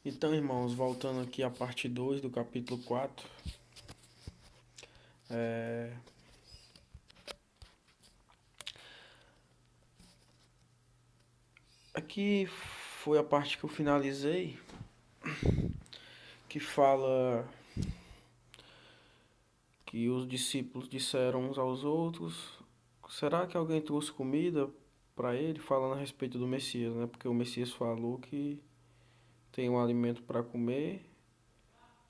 Então, irmãos, voltando aqui à parte 2 do capítulo 4, é, aqui foi a parte que eu finalizei, que fala que os discípulos disseram uns aos outros: será que alguém trouxe comida para ele? Falando a respeito do Messias, né? Porque o Messias falou que tem um alimento para comer,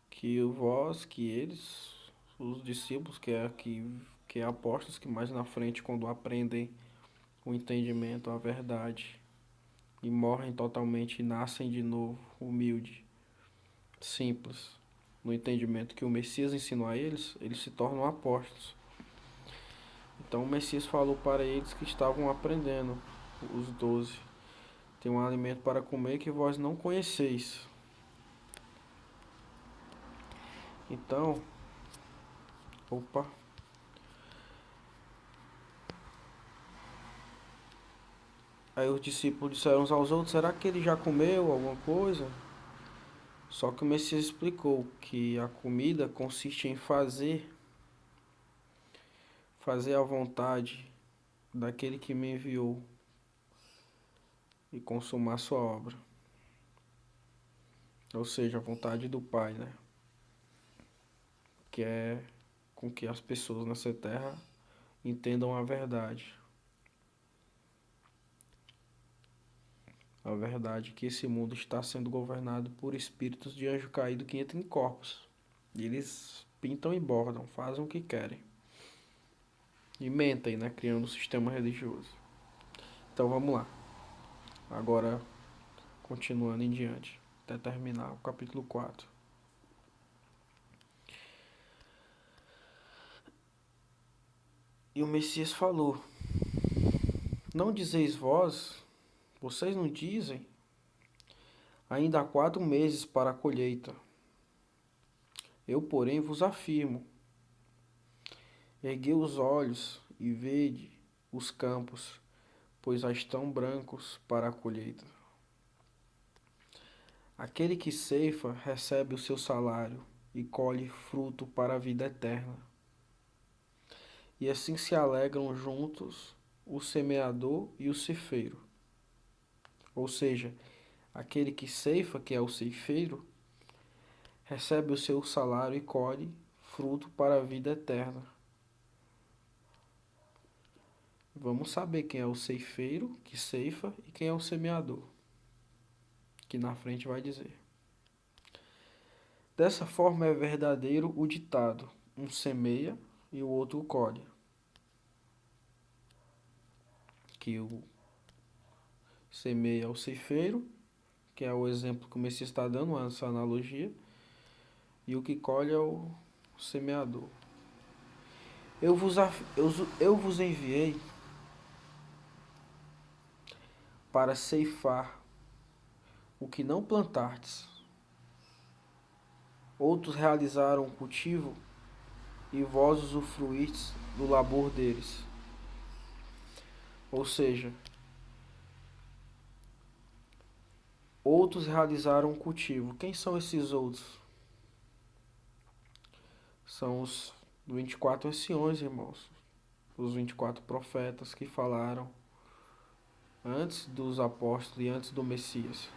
que vós, que eles, os discípulos, que é apóstolos, que mais na frente, quando aprendem o entendimento, a verdade, e morrem totalmente e nascem de novo, humilde, simples, no entendimento que o Messias ensinou a eles, eles se tornam apóstolos. Então o Messias falou para eles que estavam aprendendo, os 12: tem um alimento para comer que vós não conheceis. Então, opa, aí os discípulos disseram uns aos outros: será que ele já comeu alguma coisa? Só que o Messias explicou que a comida consiste em fazer a vontade daquele que me enviou e consumar sua obra. Ou seja, a vontade do Pai, né? Que é com que as pessoas nessa terra entendam a verdade. A verdade é que esse mundo está sendo governado por espíritos de anjo caído que entram em corpos. E eles pintam e bordam, fazem o que querem. E mentem, né? Criando um sistema religioso. Então vamos lá. Agora, continuando em diante, até terminar o capítulo 4. E o Messias falou: não dizeis vós, vocês não dizem, ainda há 4 meses para a colheita. Eu, porém, vos afirmo: erguei os olhos e vede os campos, pois já estão brancos para a colheita. Aquele que ceifa recebe o seu salário e colhe fruto para a vida eterna. E assim se alegram juntos o semeador e o ceifeiro. Ou seja, aquele que ceifa, que é o ceifeiro, recebe o seu salário e colhe fruto para a vida eterna. Vamos saber quem é o ceifeiro, que ceifa, e quem é o semeador, que na frente vai dizer. Dessa forma é verdadeiro o ditado: um semeia e o outro colhe. Que o semeia é o ceifeiro, que é o exemplo que o Messias está dando, essa analogia, e o que colhe é o semeador. Eu vos enviei para ceifar o que não plantastes. Outros realizaram o cultivo e vós usufruístes do labor deles. Ou seja, outros realizaram o cultivo. Quem são esses outros? São os 24 anciões, irmãos. Os 24 profetas que falaram antes dos apóstolos e antes do Messias.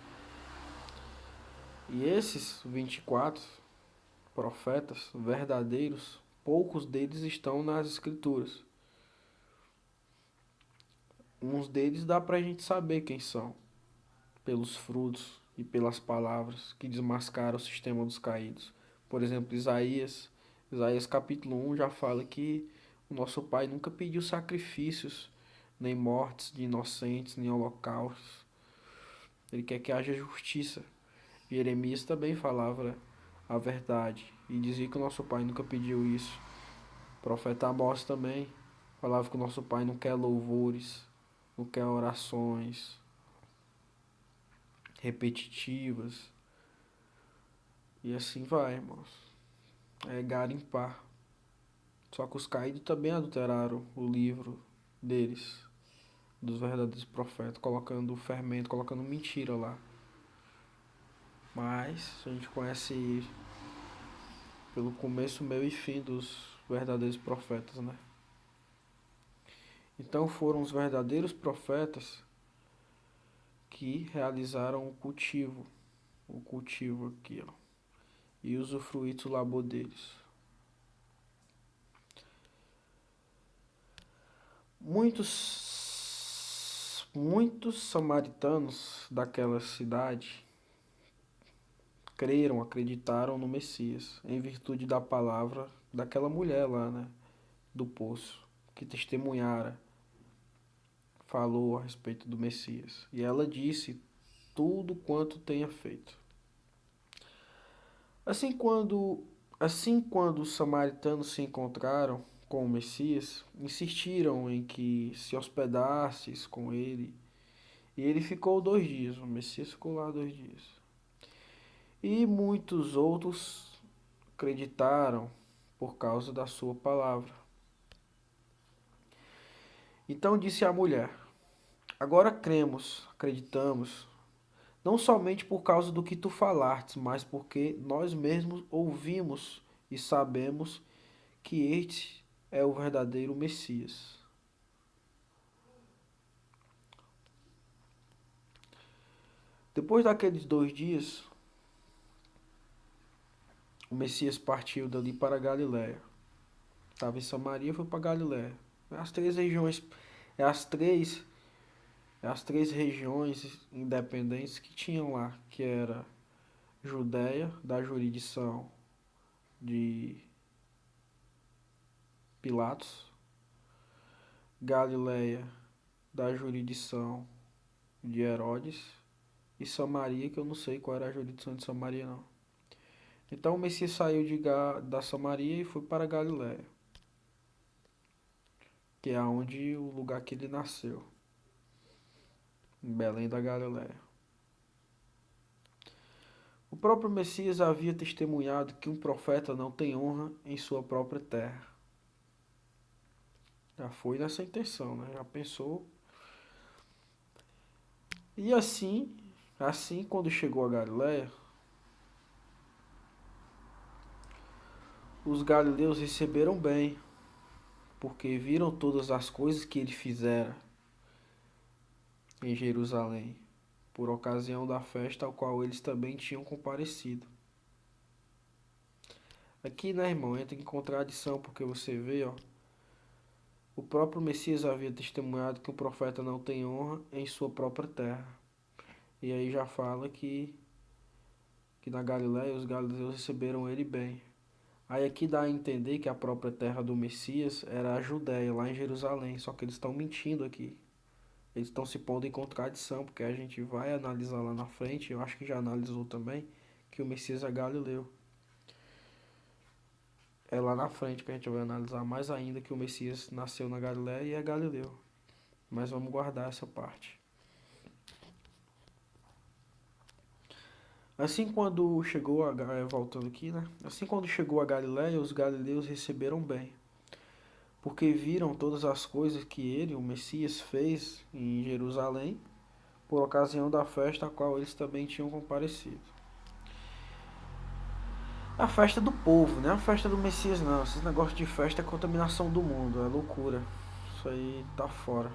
E esses 24 profetas verdadeiros, poucos deles estão nas escrituras. Uns deles dá pra gente saber quem são, pelos frutos e pelas palavras que desmascaram o sistema dos caídos. Por exemplo, Isaías capítulo 1 já fala que o nosso Pai nunca pediu sacrifícios, nem mortes de inocentes, nem holocaustos. Ele quer que haja justiça. Jeremias também falava a verdade e dizia que o nosso Pai nunca pediu isso. O profeta Amós também falava que o nosso Pai não quer louvores, não quer orações repetitivas. E assim vai, irmãos. É garimpar. Só que os caídos também adulteraram o livro deles, dos verdadeiros profetas, colocando fermento, colocando mentira lá. mas a gente conhece pelo começo, meio e fim dos verdadeiros profetas, né? Então foram os verdadeiros profetas que realizaram o cultivo aqui, ó, e usufruir do labor deles. Muitos samaritanos daquela cidade acreditaram no Messias, em virtude da palavra daquela mulher lá, né, do poço, que testemunhara, falou a respeito do Messias. E ela disse tudo quanto tenha feito. Assim, quando os samaritanos se encontraram com o Messias, insistiram em que se hospedasses com ele. E ele ficou 2 dias, o Messias ficou lá 2 dias. E muitos outros acreditaram por causa da sua palavra. Então disse a mulher: agora cremos, acreditamos, não somente por causa do que tu falastes, mas porque nós mesmos ouvimos e sabemos que este é o verdadeiro Messias. Depois daqueles 2 dias, o Messias partiu dali para Galiléia. Estava em Samaria e foi para Galiléia. As três regiões, é as três, é as três regiões independentes que tinham lá, que era Judéia, da jurisdição de Pilatos, Galiléia, da jurisdição de Herodes, e Samaria, que eu não sei qual era a jurisdição de Samaria, não. Então o Messias saiu da Samaria e foi para Galiléia, que é onde o lugar que ele nasceu, em Belém da Galiléia. O próprio Messias havia testemunhado que um profeta não tem honra em sua própria terra. Já foi nessa intenção, né? Já pensou. E assim quando chegou a Galiléia, os galileus receberam bem, porque viram todas as coisas que ele fizera em Jerusalém, por ocasião da festa ao qual eles também tinham comparecido. Aqui, né, irmão, entra em contradição, porque você vê, ó, o próprio Messias havia testemunhado que o profeta não tem honra em sua própria terra. E aí já fala que na Galiléia os galileus receberam ele bem. Aí aqui dá a entender que a própria terra do Messias era a Judéia, lá em Jerusalém, só que eles estão mentindo aqui. Eles estão se pondo em contradição, porque a gente vai analisar lá na frente, eu acho que já analisou também, que o Messias é galileu. É lá na frente que a gente vai analisar mais ainda que o Messias nasceu na Galiléia e é galileu. Mas vamos guardar essa parte. Assim quando chegou voltando aqui, né? Assim quando chegou a Galiléia, os galileus receberam bem, porque viram todas as coisas que ele, o Messias, fez em Jerusalém, por ocasião da festa a qual eles também tinham comparecido. A festa do povo, né? A festa do Messias não. Esses negócios de festa é contaminação do mundo, é loucura. Isso aí tá fora.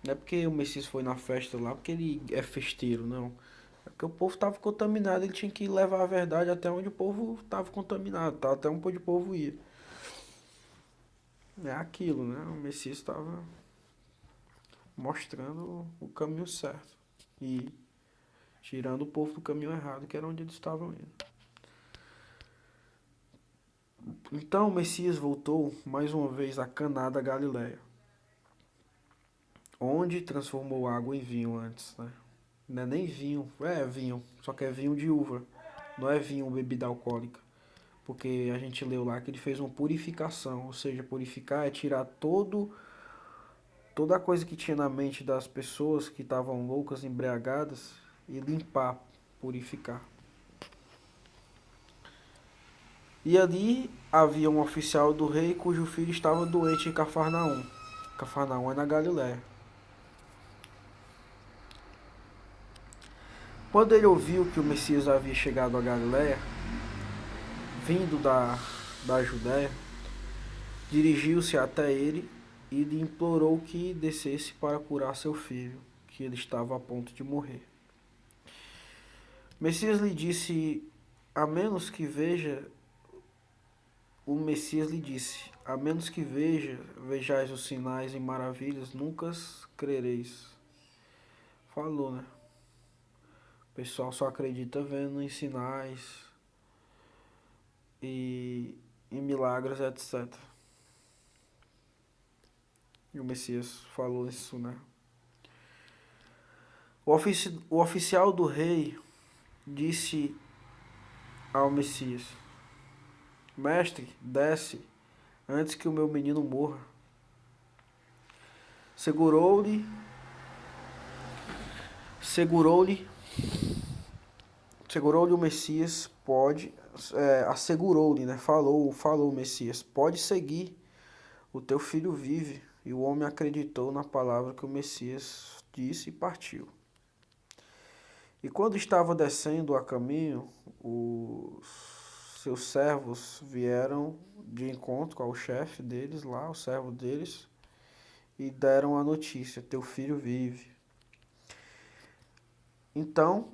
Não é porque o Messias foi na festa lá porque ele é festeiro, não. É porque o povo estava contaminado, ele tinha que levar a verdade até onde o povo estava contaminado, tá? Até onde o povo ia. É aquilo, né? O Messias estava mostrando o caminho certo e tirando o povo do caminho errado, que era onde eles estavam indo. Então o Messias voltou mais uma vez a Caná da Galiléia, onde transformou água em vinho antes, né? Não é nem vinho, é vinho, só que é vinho de uva, não é vinho bebida alcoólica. Porque a gente leu lá que ele fez uma purificação, ou seja, purificar é tirar toda a coisa que tinha na mente das pessoas que estavam loucas, embriagadas, e limpar, purificar. E ali havia um oficial do rei cujo filho estava doente em Cafarnaum. Cafarnaum é na Galiléia. Quando ele ouviu que o Messias havia chegado a Galiléia, vindo da Judéia, dirigiu-se até ele e lhe implorou que descesse para curar seu filho, que ele estava a ponto de morrer. O Messias lhe disse, a menos que veja, o Messias lhe disse, a menos que vejais os sinais e maravilhas, nunca crereis. Falou, né? O pessoal só acredita vendo em sinais e em milagres, etc. E o Messias falou isso, né? O oficial do rei disse ao Messias: Mestre, desce antes que o meu menino morra. Segurou-lhe, segurou-lhe, segurou-lhe o Messias, assegurou-lhe, né? Falou o Messias: pode seguir, o teu filho vive. E o homem acreditou na palavra que o Messias disse e partiu. E quando estava descendo a caminho, os seus servos vieram de encontro ao chefe deles lá, o servo deles, e deram a notícia: teu filho vive. Então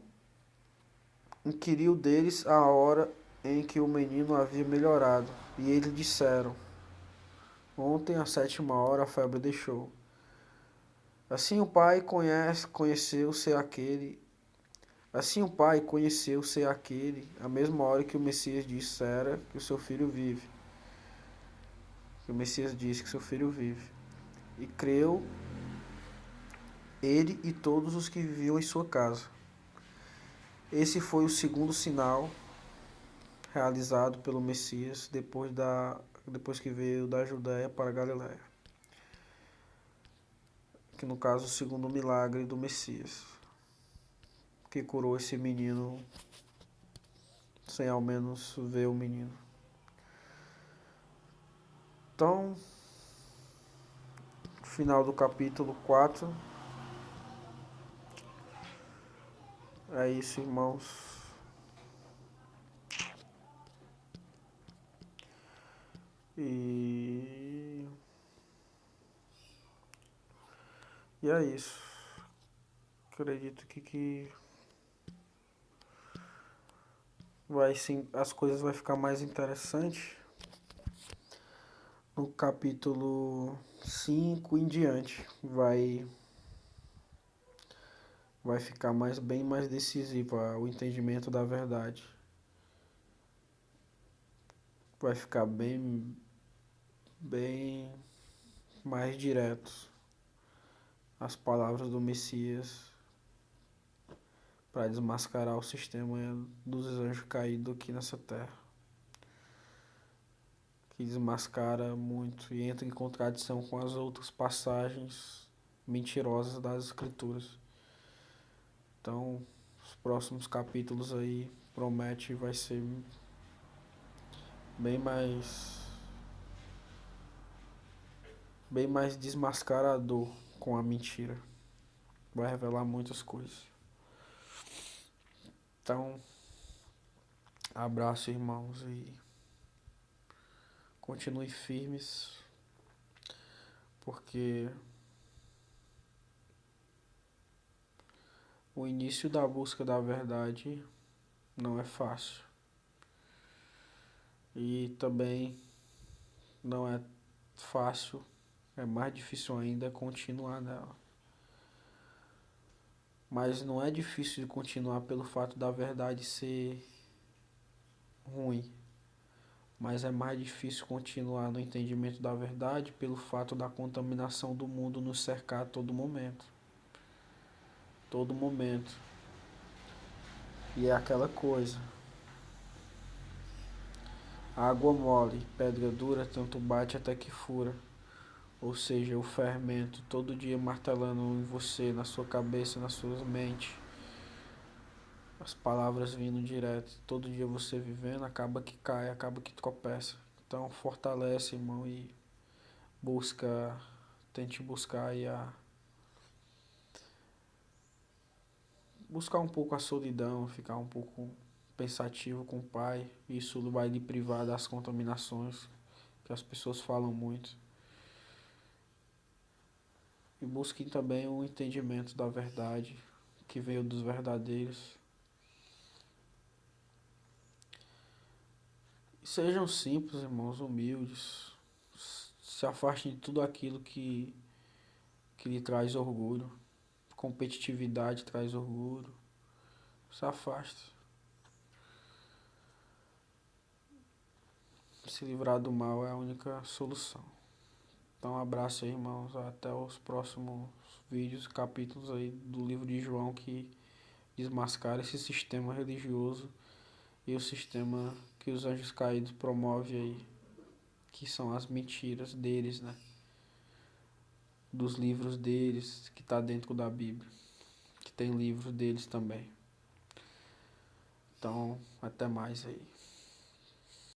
inquiriu deles a hora em que o menino havia melhorado, e eles disseram: ontem, à 7ª hora, a febre deixou. Assim o pai conheceu ser aquele Assim o pai conheceu ser aquele, a mesma hora que o Messias dissera que o seu filho vive. Que o Messias disse que seu filho vive. E creu ele e todos os que viviam em sua casa. Esse foi o segundo sinal realizado pelo Messias depois que veio da Judéia para a Galiléia. Que no caso o segundo milagre do Messias, que curou esse menino sem ao menos ver o menino. Então, final do capítulo 4. É isso, irmãos. E, e é isso. Acredito que vai sim, as coisas vai ficar mais interessante no capítulo 5 em diante. Vai ficar bem mais decisivo o entendimento da verdade. Vai ficar bem mais direto as palavras do Messias para desmascarar o sistema dos anjos caídos aqui nessa terra. Que desmascara muito e entra em contradição com as outras passagens mentirosas das Escrituras. Então, os próximos capítulos aí promete vai ser bem mais desmascarador com a mentira. Vai revelar muitas coisas. Então, abraço, irmãos, e continue firmes, porque o início da busca da verdade não é fácil. E também não é fácil, é mais difícil ainda continuar nela. Mas não é difícil de continuar pelo fato da verdade ser ruim. Mas é mais difícil continuar no entendimento da verdade pelo fato da contaminação do mundo nos cercar a todo momento. Todo momento. E é aquela coisa. Água mole, pedra dura, tanto bate até que fura. Ou seja, o fermento todo dia martelando em você, na sua cabeça, na sua mente. As palavras vindo direto. Todo dia você vivendo, acaba que cai, acaba que tropeça. Então fortalece, irmão, e tente buscar aí buscar um pouco a solidão, ficar um pouco pensativo com o Pai. Isso vai lhe privar das contaminações que as pessoas falam muito. E busquem também o entendimento da verdade que veio dos verdadeiros. E sejam simples, irmãos, humildes. Se afastem de tudo aquilo que lhe traz orgulho. Competitividade traz orgulho. Se afaste. Se livrar do mal é a única solução. Então, um abraço aí, irmãos. Até os próximos vídeos, capítulos aí do livro de João que desmascara esse sistema religioso e o sistema que os anjos caídos promovem aí, que são as mentiras deles, né? Dos livros deles, que está dentro da Bíblia, que tem livros deles também. Então, até mais aí.